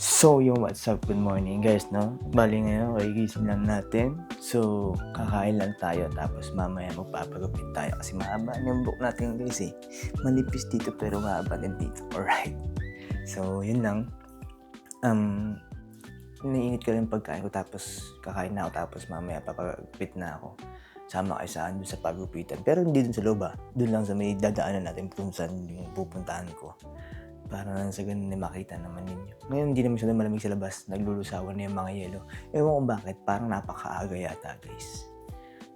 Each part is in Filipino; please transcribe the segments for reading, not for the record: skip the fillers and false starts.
So, yung what's up, good morning guys, no? Bali ngayon, kagigising lang natin. So, kakain lang tayo, tapos mamaya magpapagupit tayo kasi mahaba yung book natin guys eh. Manipis dito pero mahaba din dito, alright. So, yun lang. Iniinit ko lang pagkain ko tapos kakain na ako tapos mamaya papagupit na ako. Sama kayo saan dun sa pagupitan. Pero hindi dun sa loob Dun lang sa may dadaanan natin kung saan yung pupuntahan ko. Para lang sa ganun makita naman ninyo. Ngayon hindi naman siya malamig sa labas. Naglulusawan na yung mga yelo. Ewan ko bakit. Parang napakaaga yata guys.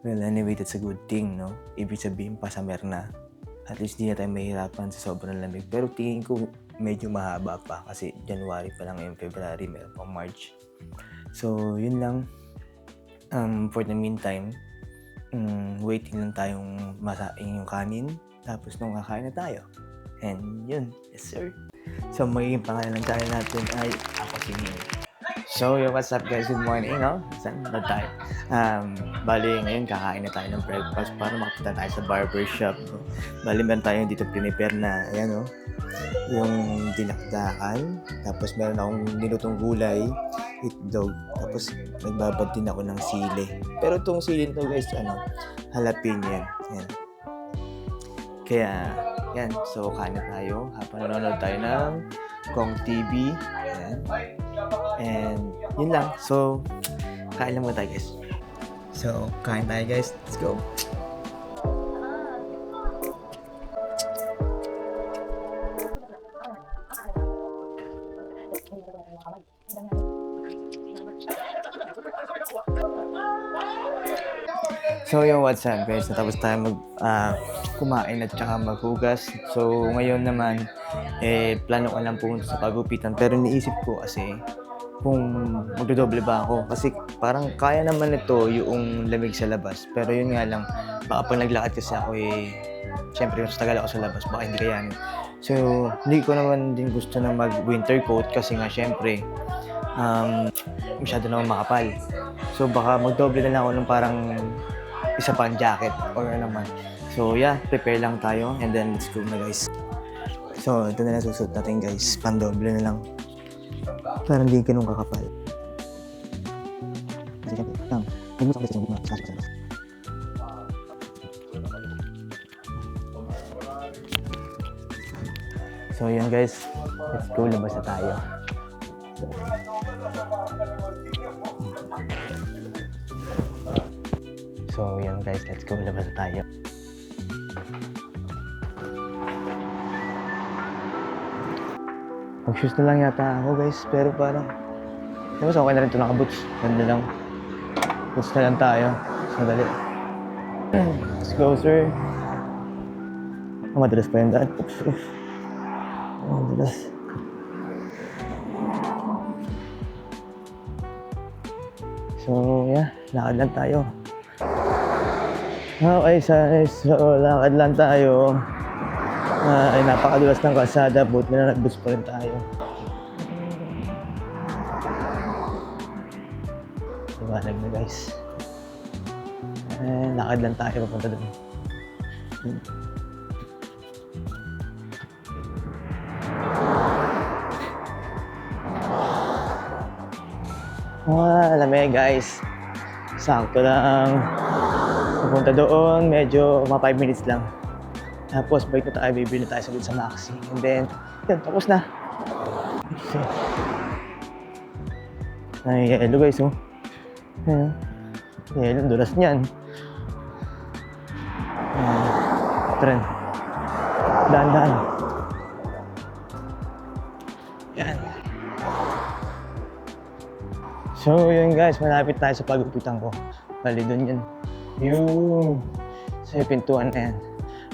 Well anyway, that's a good thing, no? Ibig sabihin pasamer na. At least di na tayo mahirapan sa sobrang lamig. Pero tingin ko medyo mahaba pa. Kasi January pa lang ngayon, February, meron pang March. So yun lang. For the meantime, waiting lang tayong masaing yung kanin. Tapos nung kakain na tayo. And yun, yes sir. So magiging pangalan ng channel natin ay Ako Si Ming. So yo, what's up guys, good morning, no? Saan na tayo? Bali ngayon kakain na tayo ng breakfast para makapunta tayo sa barbershop, no? Bali meron tayo dito prepare na, ayan, no? Yung dinakdakan, tapos meron akong nilutong gulay, itlog, tapos nagbabad din ako ng sili. Pero itong sili nito guys, jalapeno yan. Ayan. Kaya, yan. So, kain na tayo habang nanonood tayo ng Kong TV. Yan. And, yun lang. So, kain lang muna tayo guys. So, kain tayo guys. Let's go. So yung what's up guys, natapos tayo kumain at saka maghugas. So ngayon naman, plano ko lang pumunta sa pagupitan. Pero niisip ko kasi kung magdodoble ba ako. Kasi parang kaya naman ito yung lamig sa labas. Pero yun nga lang, baka pag naglakad kasi ako syempre mas tagal ako sa labas, baka hindi kayanin. So hindi ko naman din gusto na mag winter coat kasi nga syempre masyado naman makapal. So baka magdoble na lang ako ng parang isa pa ang jacket or naman. So yeah, prepare lang tayo and then let's go na guys. So ito na lang susuot natin guys, pandoble na lang. Para hindi ganun kakapal. Kasi lang, hindi mo sa kasi yung So yan guys, let's go, labas na tayo. So yan guys, let's go, labas na tayo. Mag-shoes na lang yata ako guys, pero parang mas okay na rin ito naka-boots. Ganda lang. Boots na lang tayo. Madali. Let's go sir. Madalas pa yung daan. Oops. Madalas. So yeah, lakad lang tayo. Okay, so lakad lang tayo. Ay napakadulas ng kalsada, buti na nag-boots pa rin tayo. Liwanag na guys. Lakad lang tayo papunta doon. Lamig guys. Sakto lang. Pupunta doon, medyo mga 5 minutes lang. Tapos balik na tayo, bibili na tayo sa Maxi. And then, yun, tapos na. So, ay, yelo guys, oh. Ayan, yelo, dulas niyan. Tren. Dahan-dahan. Yan. So, yun guys, malapit tayo sa pagupitan ko. Bali, doon yun. Yung sa pintuan na yan.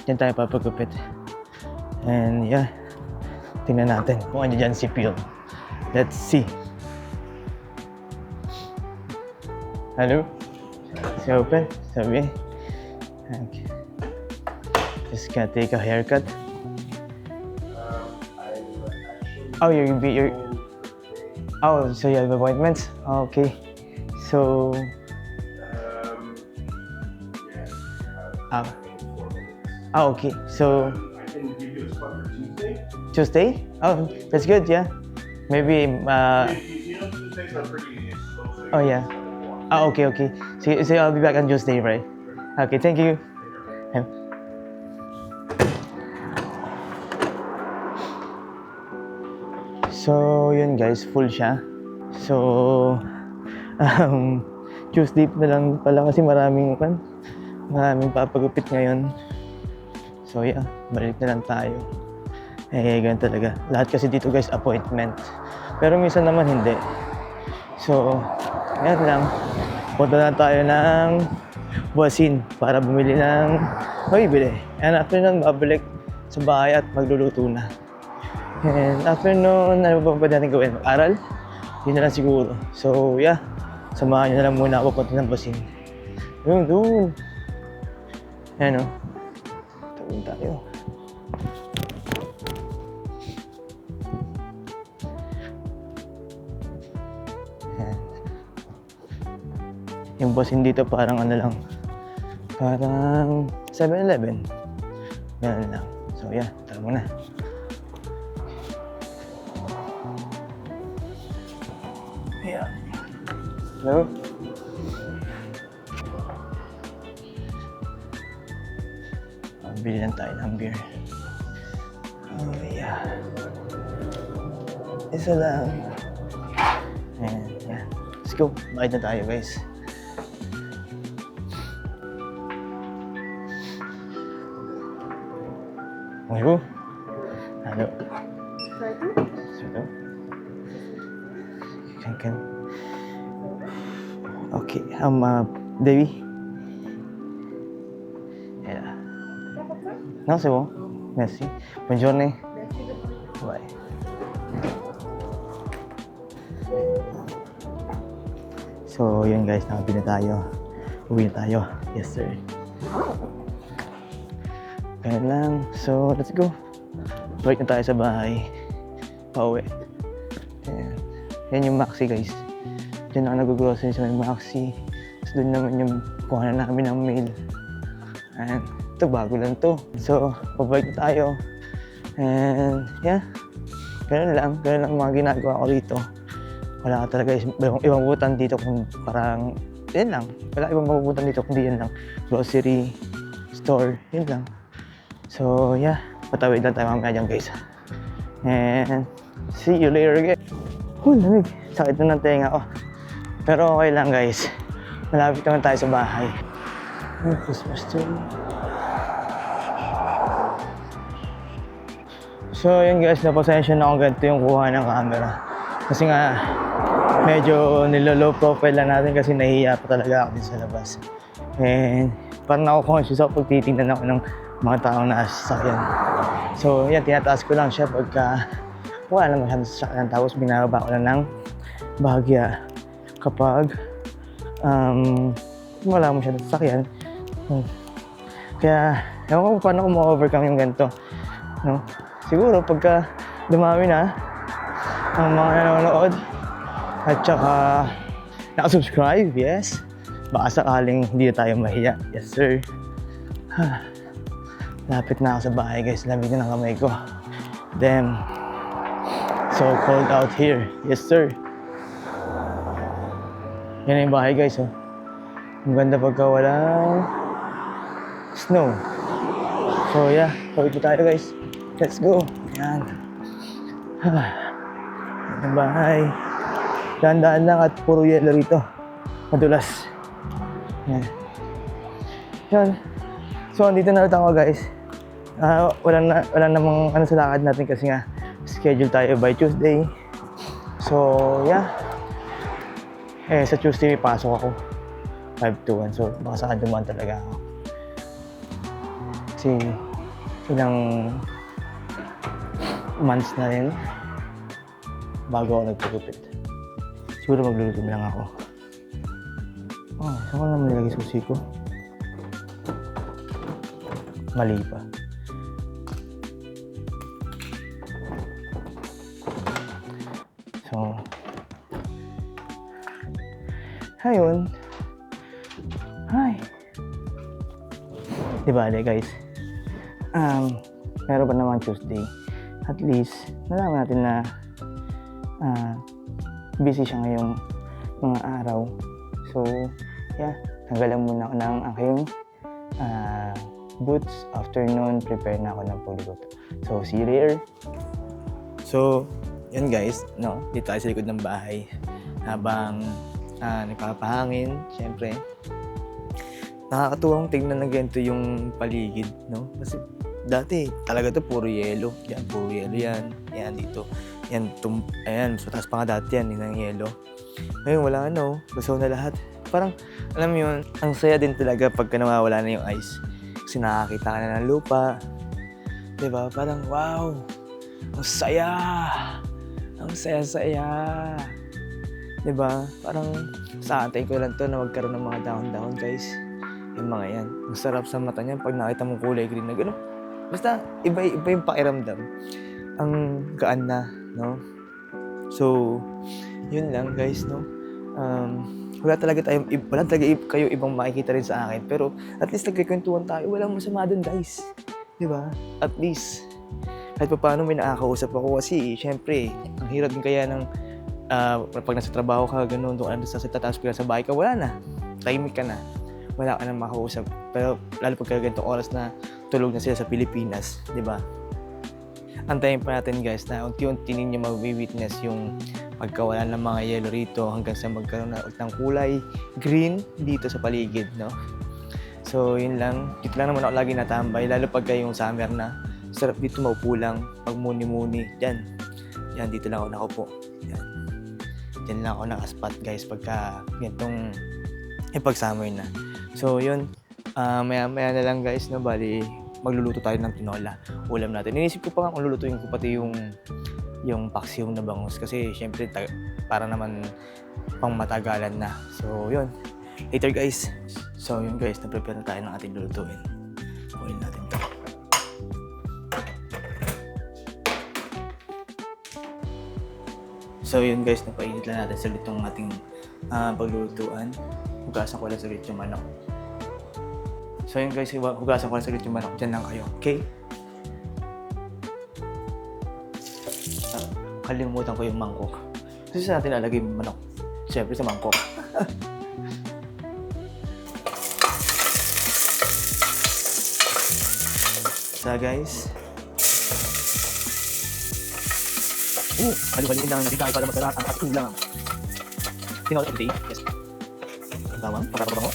Diyan tayo papagupit. And yeah, tingnan natin kung ano dyan si Phil. Let's see. Hello? Is it open? Sabi? Okay. Just gonna take a haircut. Oh, oh, so you have appointments? Okay. So... okay. So... I can give you a spot for Tuesday. Tuesday? Oh, that's good, yeah. Maybe, You know, Tuesdays are pretty explosive. oh yeah. Okay, okay. So I'll be back on Tuesday, right? Okay, thank you. So, yun guys, full siya. So, um, Tuesday na lang pala kasi maraming papagupit ngayon. So yeah, balik na lang tayo. Ganun talaga. Lahat kasi dito guys, appointment. Pero minsan naman hindi. So, yan lang. Punta na tayo ng Buasin para bumili ng mabibili. And after nun, babalik sa bahay at magluluto na. And after nun, ano ba pwede natin gawin? Mag-aral? Yun na lang siguro. So yeah, samahan nyo na lang muna ako punta ng Buasin. Doon. Ayan o. Tawin tayo. Yung Buasin dito parang ano lang, parang 7-Eleven. Ganun lang. So yeah, tara muna. Yeah. Hello? Bili lang tayo ng beer. Oh yeah. Isa lang. Ayan, yeah. Let's go. Bayad na tayo guys. Hello? Hello? Hello? Can. Okay, Debbie? Yeah. Non, c'est bon. Merci. Bonne journée. Bye. So, yun guys, nakabili na tayo. Uwi na tayo. Yes, sir. Ganun lang. So, let's go. Balik na tayo sa bahay. Pauwi. Ayan. Yan yung Maxi guys. Diyan ako nag-grocery sa may Maxi. Tapos doon naman yung kuha na namin ng mail. Ayan. Ito, bago lang to. So, pabalik na tayo. And, yeah. Ganun lang mga ginagawa ko dito. Wala ka talaga ibang butan dito kung parang, yun lang. Wala ibang mabubutan dito kundi yun lang. Grocery, store, yun lang. So, yeah. Patawid lang tayo mamaya dyan, guys. And, see you later again. Lamig. Sakit na ng tenga ko. Pero okay lang, guys. Malapit naman tayo sa bahay. Christmas tree. So, yun guys. Napasensya na ako ganito yung kuha ng camera. Kasi nga, medyo nilo-low profile lang natin kasi nahihiya pa talaga ako din sa labas. And, parang ako-conscious ako pag titingnan ako ng mga taong nasa sasakyan. So, yan, tinataas ko lang siya pagka wala naman siya sa sasakyan. Tapos, binababa ko lang ng bahagya kapag wala mo siya sa sasakyan. Kaya, ewan ko paano ko ma-overcome yung ganito. No? Siguro, pagka dumami na ang mga nanonood at saka nakasubscribe, yes. Baka sakaling hindi na tayo mahiya. Yes, sir. Lapit na ako sa bahay, guys. Lamig na ng kamay ko. Damn. So cold out here. Yes, sir. Yan na yung bahay, guys. Oh. Ang ganda pagka walang snow. So, yeah. Kawit tayo, guys. Let's go. Yan. Yan ang bahay. Daan-daan lang at puro yelo rito. Madulas. Yan. Yan. So, andito na ulit ako, guys. Wala namang ano sa lakad natin kasi nga schedule tayo by Tuesday. So, yeah. Sa Tuesday may pasok ako. 5 to 1. So, baka saan dumaan talaga ako. Kasi, ilang months na rin bago ako nagpagupit. Siguro magluluto lang ako. Saan ko naman nilagay susi ko? Mali pa. So, ayun. Hi. Di bale, guys. Meron pa naman Tuesday. At least, nalaman natin na busy siya ngayong mga araw. So, yeah, tanggalan muna ako ng aking boots. After nun, prepare na ako ng pagluluto. So, see you later. So, yun guys, no? Dito tayo sa likod ng bahay. Habang nagpapahangin, syempre. Nakakatuwang tingnan na ganito yung paligid, no? Kasi dati talaga to puro yelo. Yan, puro yelo yan. Yan, dito. Yan, ayan, so taas pa nga dati yan, yung yelo. Ngayon, wala no. Basaw na lahat. Parang, alam mo yun, ang saya din talaga pagka nawawala na yung ice. Kasi nakakita ka na ng lupa. Diba? Parang, wow! Ang saya! Ang saya-saya! Diba? Parang, sa antay ko lang to na magkaroon ng mga dahon-dahon, guys. Yung mga yan. Ang sarap sa mata niyan pag nakita mong kulay green na gano'n. Basta, iba yung pakiramdam. Ang gaan na, no? So, yun lang, guys, no? Wala talaga kayo ibang makikita rin sa akin. Pero, at least nagkikwentuhan tayo. Walang masama dun, guys. Diba? At least, kahit pa paano may nakakausap ako kasi, syempre, ang hirap din kaya ng pag nasa trabaho ka, gano'n, doon ka na sa tapos pila sa bahay ka, wala na. Tahimik ka na. Wala ka na makausap. Pero lalo pagka ganitong oras na tulog na sila sa Pilipinas, di ba? Antayin pa natin guys na unti-unti ninyo mag-witness yung pagkawala ng mga yelo rito hanggang sa magkaroon ng kulay green dito sa paligid, no? So, yun lang. Dito lang naman ako lagi natambay, lalo pagka yung summer na. Sarap dito maupo lang, pag-muni-muni. Yan, dito lang ako nakaupo. Yan. Diyan lang ako nakaspot guys pagka ganitong ipag-summer na. So, yun. Maya na lang guys, no? Bali, magluluto tayo ng tinola. Ulam natin. Inisip ko pa nga kung lulutuin ko pati yung paksiw na bangus. Kasi, syempre, para naman pang matagalan na. So, yun. Later guys. So, yun guys. Na-prepare na tayo ng ating lulutuin. Kunin natin ito. So, yun guys. Napainit lang natin sa itong ating paglulutuan. Hugasan ko lang saglit yung manok. So yun guys, hugasan ko lang saglit yung manok. Diyan lang kayo, okay? Kalimutan ko yung mangkok. Kasi saan natin lalagay yung manok? Siyempre sa mangkok. So guys. Halo-haloin lang natin tayo para masarap ang ating ulam. Tinola today, yes. Bawang, pagkakabango.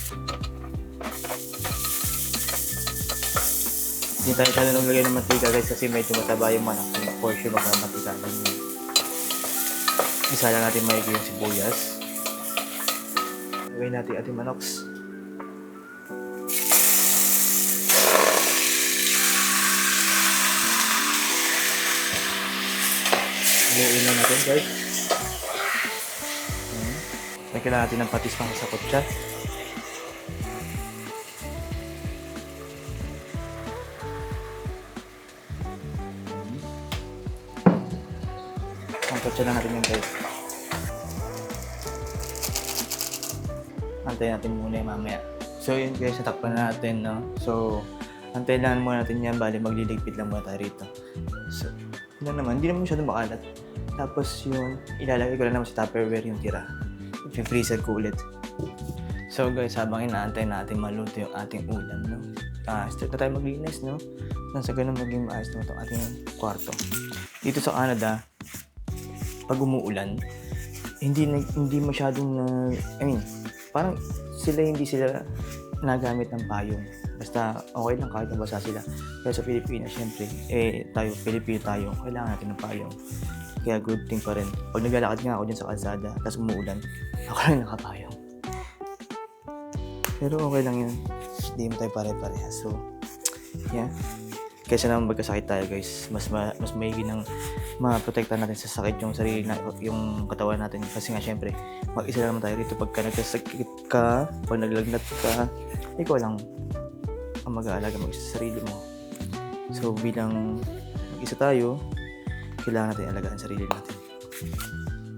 Hindi tayo talaga naglagay ng mantika guys kasi medyo mataba yung manok. Yung portion of the mantika. Isa lang natin maigi yung sibuyas. Lagay natin ating manoks. Haluin lang natin guys. Kailangan natin ng patis pang sa kutsa. Ang kutsa lang natin yung guys. Antayin natin muna yung mamaya. So yun guys, natakpan na natin, no? So, antayin lang muna natin yan. Bali, magliligpit lang muna tayo rito. So, yun naman. Hindi naman masyadong makalat. Tapos yun, ilalagay ko lang naman sa Tupperware yung tira. I-freezer ko ulit. So guys, habang inaantay natin maluto yung ating ulam, no? Start na tayo maglinis, no? Nang sa ganun maging maayos naman itong ating kwarto. Dito sa Canada, pag umuulan, hindi masyadong parang hindi sila nagamit ng payong. Basta okay lang kahit nabasa sila. Pero sa Pilipinas, syempre, tayo, Pilipino tayo, kailangan natin ng payong. Kaya good thing pa rin. Pag naglalakad nga ako dyan sa kalsada, tapos umuulan, ako lang nakapayong. Pero okay lang yun. Hindi mo tayo pare-pareha. So, yeah. Kaysa naman magkasakit tayo guys, mas maigi ng maprotektahan natin sa sakit yung sarili yung katawan natin. Kasi nga syempre, mag-isa lang naman tayo rito. Pagka nagkasakit ka, pag naglagnat ka, ikaw lang ang mag-aalaga mag-isa sa sarili mo. So, bilang mag-isa tayo, kailangan natin alagaan sarili natin.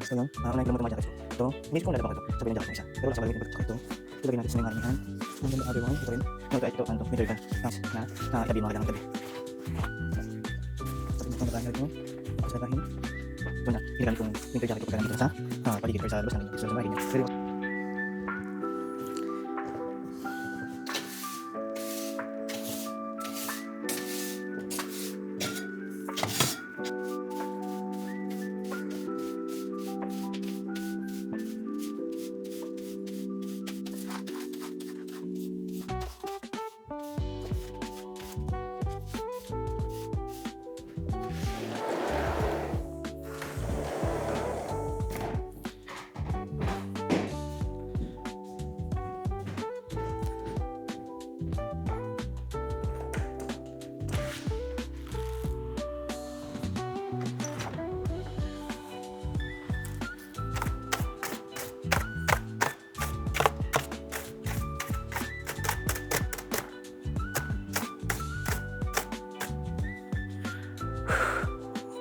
So, no? Nakakanayin ko naman ito. Ito, miss ko nalabang ito. Sabihin niya ako sa isa. Pero sabi ko ito. Ilagay natin sa mga hanihan. Ang ganda everyone. Ito rin. Nagkait ito. Ano? Middle gun. Na ilabi mga lang gabi. Sabi mo ito. Nagkait ito. Sabihin. Ito na. ginagamit kong winter jacket ko kaya sa paligid or sa labas ng bahay. Pero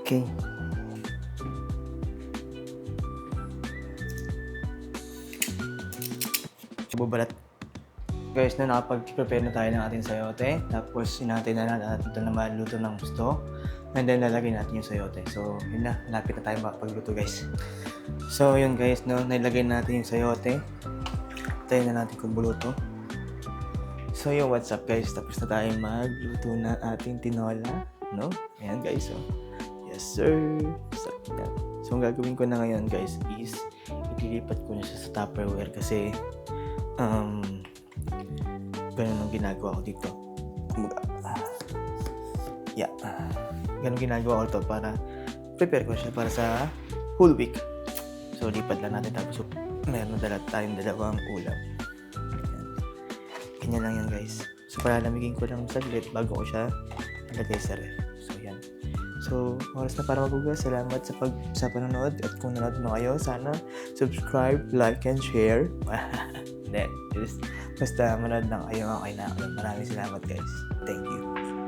okay. Bubalat. Guys, na nakapag-prepare na tayo ng ating sayote. Tapos, inatay na natin ito na maluto ng gusto. And then, lalagay natin yung sayote. So, yun na. Malapit na tayo makapagluto, guys. So, yun guys, no. Nilagay natin yung sayote. Tayo na natin kung buluto. So, yung what's up, guys. Tapos na tayo magluto ng ating tinola. No? Ayan, guys. So, yes, sir. So, ang gagawin ko na ngayon, guys, is itilipat ko na siya sa Tupperware kasi ganun ang ginagawa ko dito. Yeah. Ganun ginagawa ko to para prepare ko siya para sa whole week. So, lipat lang natin tapos meron na tayong dalawang ulam. Ganyan lang yan, guys. So, palalamigin ko lang saglit bago ko siya ilagay sa ref. So, yan. So, oras na para mabugas. Salamat sa panonood. At kung nanood mo kayo, sana subscribe, like, and share. Hindi. Basta manood lang kayo. Okay na. Maraming salamat, guys. Thank you.